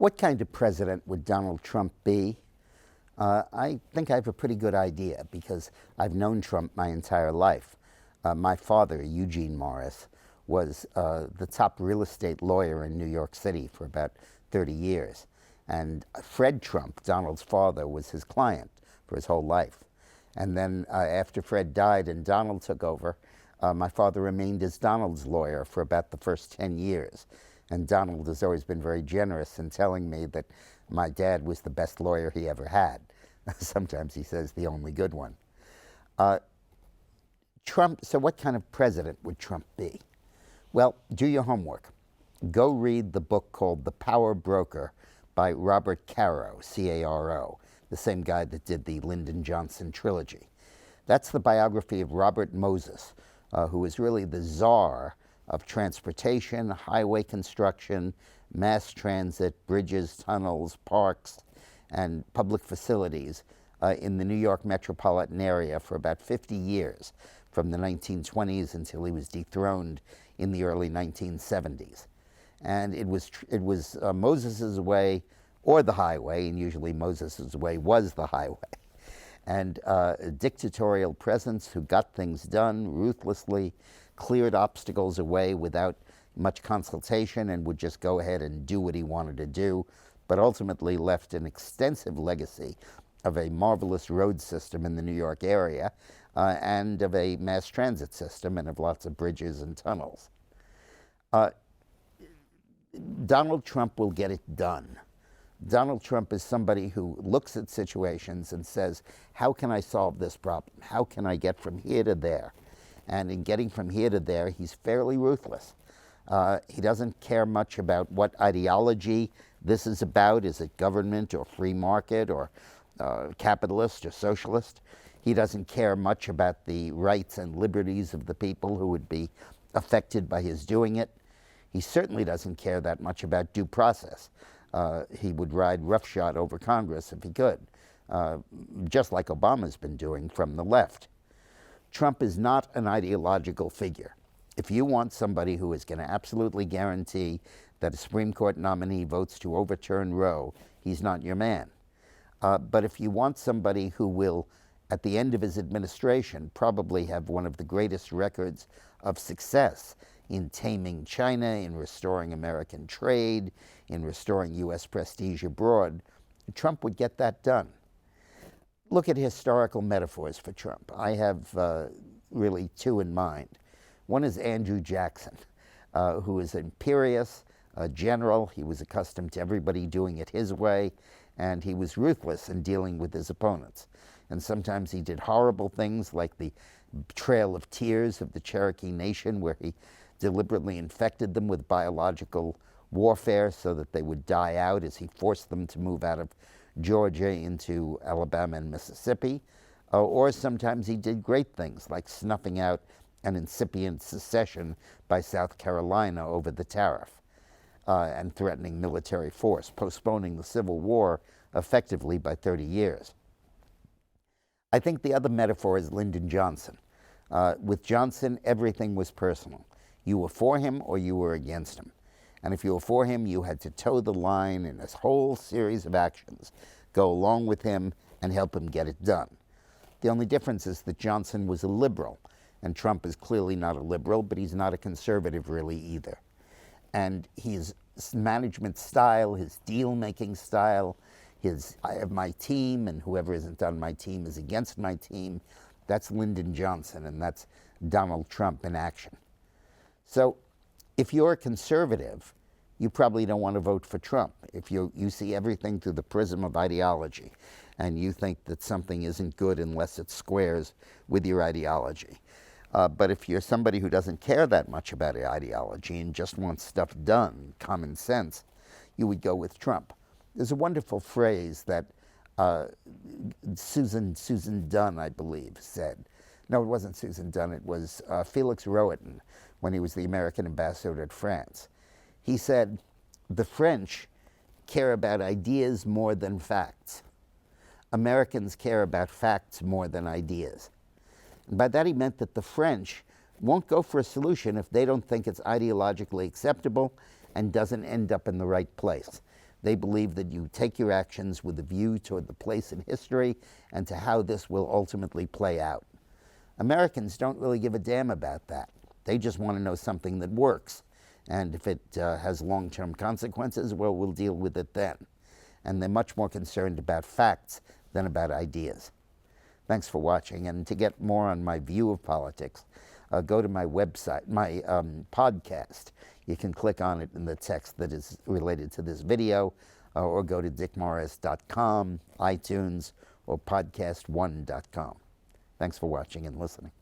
What kind of president would Donald Trump be? I think I have a pretty good idea because I've known Trump my entire life. My father, Eugene Morris, was the top real estate lawyer in New York City for about 30 years. And Fred Trump, Donald's father, was his client for his whole life. And then after Fred died and Donald took over, my father remained as Donald's lawyer for about the first 10 years. And Donald has always been very generous in telling me that my dad was the best lawyer he ever had. Sometimes he says the only good one. So what kind of president would Trump be? Well, do your homework. Go read the book called The Power Broker by Robert Caro, C-A-R-O, the same guy that did the Lyndon Johnson trilogy. That's the biography of Robert Moses, who was really the czar of transportation, highway construction, mass transit, bridges, tunnels, parks, and public facilities in the New York metropolitan area for about 50 years, from the 1920s until he was dethroned in the early 1970s. And it was Moses's way or the highway, and usually Moses's way was the highway. And a dictatorial presence who got things done ruthlessly, cleared obstacles away without much consultation, and would just go ahead and do what he wanted to do, but ultimately left an extensive legacy of a marvelous road system in the New York area and of a mass transit system and of lots of bridges and tunnels. Donald Trump will get it done. Donald Trump is somebody who looks at situations and says, how can I solve this problem? How can I get from here to there? And in getting from here to there, he's fairly ruthless. He doesn't care much about what ideology this is about. Is it government or free market or capitalist or socialist? He doesn't care much about the rights and liberties of the people who would be affected by his doing it. He certainly doesn't care that much about due process. He would ride roughshod over Congress if he could, just like Obama's been doing from the left. Trump is not an ideological figure. If you want somebody who is going to absolutely guarantee that a Supreme Court nominee votes to overturn Roe, he's not your man. But if you want somebody who will, at the end of his administration, probably have one of the greatest records of success in taming China, in restoring American trade, in restoring U.S. prestige abroad, Trump would get that done. Look at historical metaphors for Trump. I have really two in mind. One is Andrew Jackson, who is an imperious, a general. He was accustomed to everybody doing it his way, and he was ruthless in dealing with his opponents. And sometimes he did horrible things like the Trail of Tears of the Cherokee Nation, where he deliberately infected them with biological warfare so that they would die out as he forced them to move out of Georgia into Alabama and Mississippi. Or sometimes he did great things like snuffing out an incipient secession by South Carolina over the tariff and threatening military force, postponing the Civil War effectively by 30 years. I think the other metaphor is Lyndon Johnson. With Johnson, everything was personal. You were for him or you were against him. And if you were for him, you had to toe the line in this whole series of actions, go along with him and help him get it done. The only difference is that Johnson was a liberal, and Trump is clearly not a liberal, but he's not a conservative really either. And his management style, his deal-making style, his I have my team and whoever isn't on my team is against my team, that's Lyndon Johnson, and that's Donald Trump in action. So if you're a conservative, you probably don't want to vote for Trump. If you see everything through the prism of ideology, and you think that something isn't good unless it squares with your ideology. But if you're somebody who doesn't care that much about ideology and just wants stuff done, common sense, you would go with Trump. There's a wonderful phrase that Susan Dunn, I believe, said. No, it wasn't Susan Dunn. It was Felix Rohatyn when he was the American ambassador to France. He said, the French care about ideas more than facts. Americans care about facts more than ideas. And by that he meant that the French won't go for a solution if they don't think it's ideologically acceptable and doesn't end up in the right place. They believe that you take your actions with a view toward the place in history and to how this will ultimately play out. Americans don't really give a damn about that. They just want to know something that works. And if it has long-term consequences, well, we'll deal with it then. And they're much more concerned about facts than about ideas. Thanks for watching. And to get more on my view of politics, go to my website, my podcast. You can click on it in the text that is related to this video, or go to dickmorris.com, iTunes, or podcast1.com. Thanks for watching and listening.